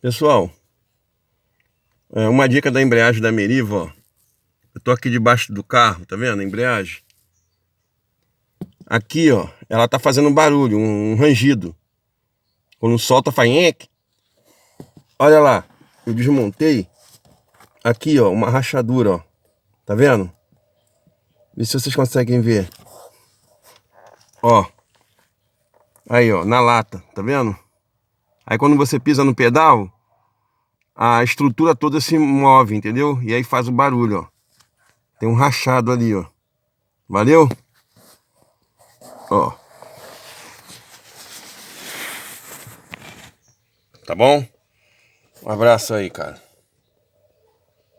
Pessoal, uma dica da embreagem da Meriva, ó. Eu tô aqui debaixo do carro, tá vendo a embreagem? Aqui, ó, ela tá fazendo um barulho, um rangido. Quando solta, faz nheque. Olha lá, eu desmontei. Aqui, ó, uma rachadura, ó. Tá vendo? Vê se vocês conseguem ver. Ó. Aí, ó, na lata, tá vendo? Aí quando você pisa no pedal, a estrutura toda se move, entendeu? E aí faz o barulho, ó. Tem um rachado ali, ó. Valeu? Ó. Tá bom? Um abraço aí, cara.